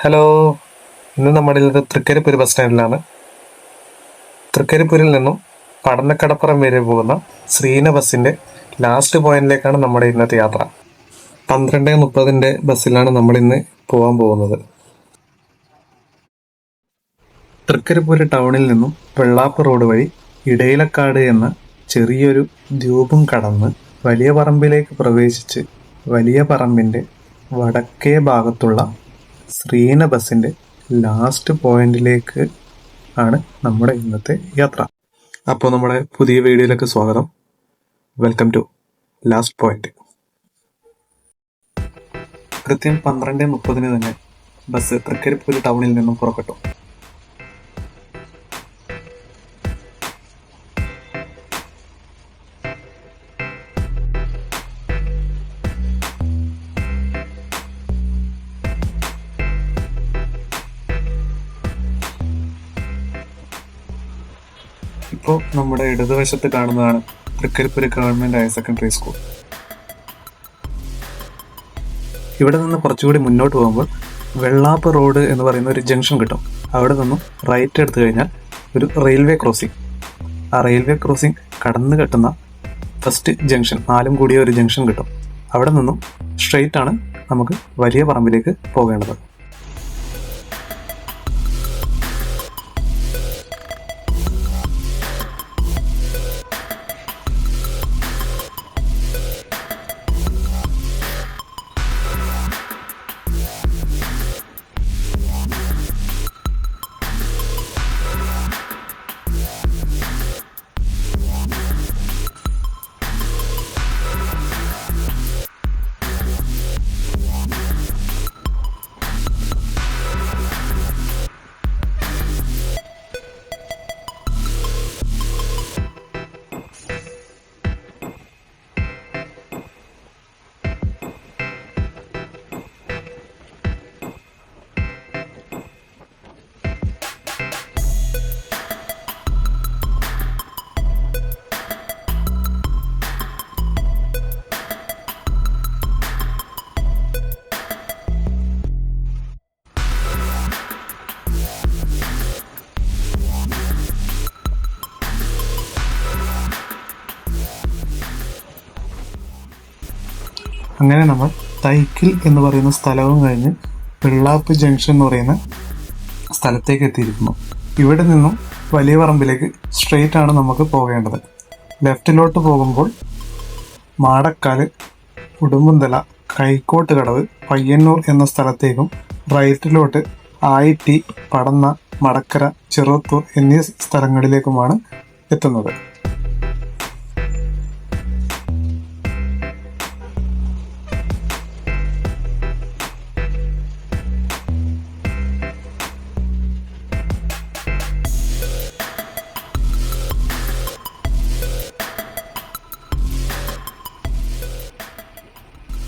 Hello. ഇന്ന് നമ്മളുള്ളത് Trikaripur bus സ്റ്റാൻഡിലാണ്. തൃക്കരിപ്പൂരിൽ നിന്നും പടന്നക്കടപ്പുറം വരെ പോകുന്ന ശ്രീന ബസ്സിന്റെ ലാസ്റ്റ് പോയിന്റിലേക്കാണ് നമ്മുടെ ഇന്നത്തെ യാത്ര. 12:30 ബസ്സിലാണ് നമ്മൾ ഇന്ന് പോകാൻ പോകുന്നത്. തൃക്കരിപ്പൂർ ടൗണിൽ നിന്നും വെള്ളാപ്പ് റോഡ് വഴി ഇടയിലക്കാട് എന്ന ചെറിയൊരു ദ്വീപും കടന്ന് വലിയ പറമ്പിലേക്ക് പ്രവേശിച്ച് വലിയ പറമ്പിന്റെ വടക്കേ ഭാഗത്തുള്ള ശ്രീന ബസ്സിന്റെ ലാസ്റ്റ് പോയിന്റിലേക്ക് ആണ് നമ്മുടെ ഇന്നത്തെ യാത്ര. അപ്പോൾ നമ്മുടെ പുതിയ വീഡിയോയിലേക്ക് സ്വാഗതം. Welcome to last point. കൃത്യം 12:30 തന്നെ ബസ് തൃക്കരിപ്പൂർ ടൗണിൽ നിന്നും പുറപ്പെട്ടു. ഇപ്പോൾ നമ്മുടെ ഇടതുവശത്ത് കാണുന്നതാണ് Thrikkaripur government higher secondary school. ഇവിടെ നിന്ന് കുറച്ചുകൂടി മുന്നോട്ട് പോകുമ്പോൾ വെള്ളാപ്പ് റോഡ് എന്ന് പറയുന്ന ഒരു ജംഗ്ഷൻ കിട്ടും. അവിടെ നിന്നും റൈറ്റ് എടുത്തു കഴിഞ്ഞാൽ ഒരു റെയിൽവേ ക്രോസിംഗ്. ആ റെയിൽവേ ക്രോസിംഗ് കടന്നു കെട്ടുന്ന ഫസ്റ്റ് ജംഗ്ഷൻ, 4 കൂടിയ ഒരു ജംഗ്ഷൻ കിട്ടും. അവിടെ നിന്നും സ്ട്രെയിറ്റ് ആണ് നമുക്ക് വലിയ പറമ്പിലേക്ക് പോകേണ്ടത്. അങ്ങനെ നമ്മൾ തൈക്കിൽ എന്ന് പറയുന്ന സ്ഥലവും കഴിഞ്ഞ് വെള്ളാപ്പ് ജംഗ്ഷൻ എന്ന് പറയുന്ന സ്ഥലത്തേക്ക് എത്തിയിരിക്കുന്നു. ഇവിടെ നിന്നും വലിയ പറമ്പിലേക്ക് സ്ട്രെയിറ്റ് ആണ് നമുക്ക് പോകേണ്ടത്. ലെഫ്റ്റിലോട്ട് പോകുമ്പോൾ മാടക്കാല്, ഉടുമ്പന്തല, കൈക്കോട്ട് കടവ്, പയ്യന്നൂർ എന്ന സ്ഥലത്തേക്കും റൈറ്റിലോട്ട് ആയിട്ടി, പടന്ന, മടക്കര, ചെറുവത്തൂർ എന്നീ സ്ഥലങ്ങളിലേക്കുമാണ് എത്തുന്നത്.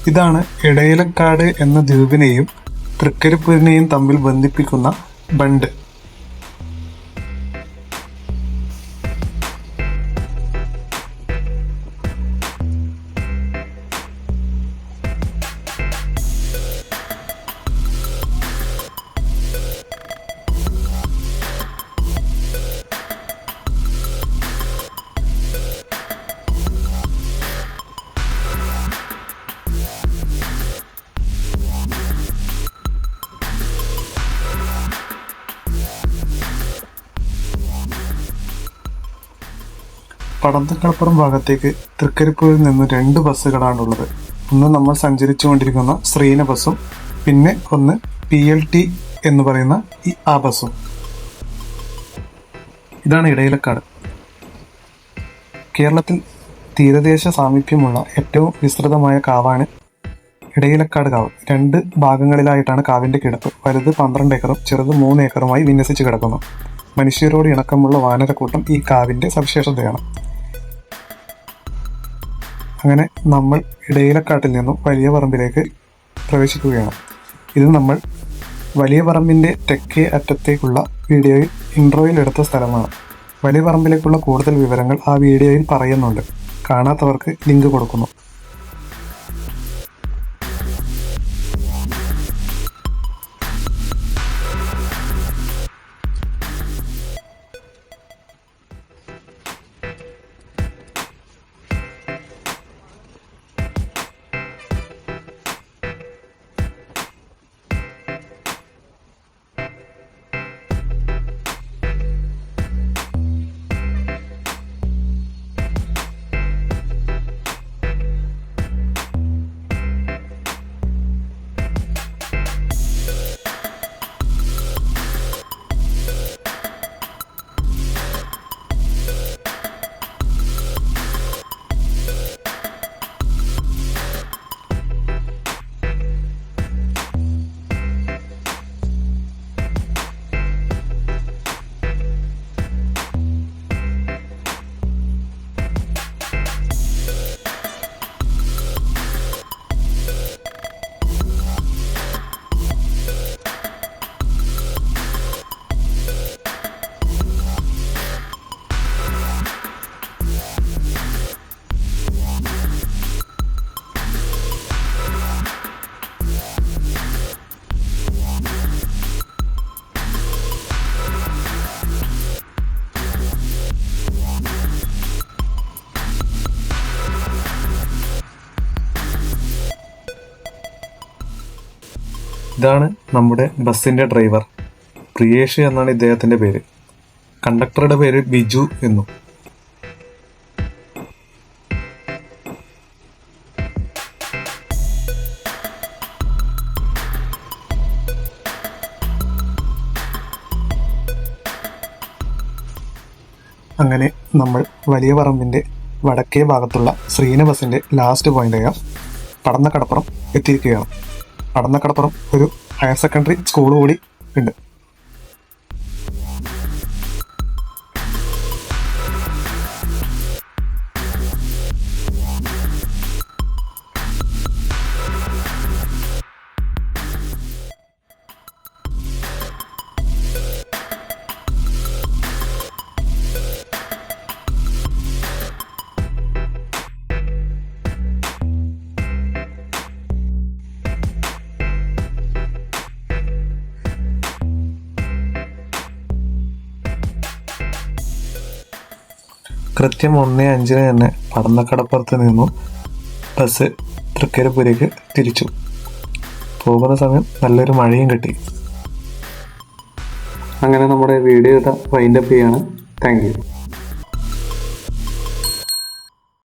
ഇതാണ് ഇടയിലക്കാട് എന്ന ദ്വീപിനെയും തൃക്കരിപ്പൂരിനെയും തമ്മിൽ ബന്ധിപ്പിക്കുന്ന ബണ്ട്. പടന്നക്കടപ്പുറം ഭാഗത്തേക്ക് തൃക്കരിപ്പൂരിൽ നിന്ന് 2 ബസ്സുകളാണുള്ളത്. ഒന്ന് നമ്മൾ സഞ്ചരിച്ചു കൊണ്ടിരിക്കുന്ന ശ്രീന ബസ്സും പിന്നെ ഒന്ന് PLT എന്ന് പറയുന്ന ആ ബസ്സും. ഇതാണ് ഇടയിലക്കാട്. കേരളത്തിൽ തീരദേശ സാമീപ്യമുള്ള ഏറ്റവും വിസ്തൃതമായ കാവാണ് ഇടയിലക്കാട് കാവ്. 2 ഭാഗങ്ങളിലായിട്ടാണ് കാവിന്റെ കിടപ്പ്. വലുത് 12 ഏക്കറും ചെറുത് 3 ഏക്കറുമായി വിന്യസിച്ച് കിടക്കുന്നു. മനുഷ്യരോട് ഇണക്കമുള്ള വാനരക്കൂട്ടം ഈ കാവിന്റെ സവിശേഷതയാണ്. അങ്ങനെ നമ്മൾ ഇടയിലക്കാട്ടിൽ നിന്നും വലിയ പറമ്പിലേക്ക് പ്രവേശിക്കുകയാണ്. ഇത് നമ്മൾ വലിയ പറമ്പിന്റെ തെക്കേ അറ്റത്തേക്കുള്ള വീഡിയോയിൽ ഇൻട്രോയിൽ എടുത്ത സ്ഥലമാണ്. വലിയ പറമ്പിലേക്കുള്ള കൂടുതൽ വിവരങ്ങൾ ആ വീഡിയോയിൽ പറയുന്നുണ്ട്. കാണാത്തവർക്ക് ലിങ്ക് കൊടുക്കുന്നു. ഇതാണ് നമ്മുടെ ബസ്സിൻ്റെ ഡ്രൈവർ. പ്രിയേഷ് എന്നാണ് ഇദ്ദേഹത്തിൻ്റെ പേര്. കണ്ടക്ടറുടെ പേര് ബിജു എന്നും. അങ്ങനെ നമ്മൾ വലിയ പറമ്പിൻ്റെ വടക്കേ ഭാഗത്തുള്ള ശ്രീന ബസ്സിൻ്റെ ലാസ്റ്റ് പോയിന്റായ പടന്നക്കടപ്പുറം എത്തിയിരിക്കുകയാണ്. പടന്നക്കടപ്പുറം ഒരു ഹയർ സെക്കൻഡറി സ്കൂൾ കൂടി ഉണ്ട്. കൃത്യം 1:05 തന്നെ പടന്നക്കടപ്പുറത്ത് നിന്നും ബസ് തൃക്കരിപ്പൂരേക്ക് തിരിച്ചു. പോകുന്ന സമയം നല്ലൊരു മഴയും കിട്ടി. അങ്ങനെ നമ്മുടെ വീഡിയോ വൈൻഡപ്പ് ചെയ്യാണ്. Thank you.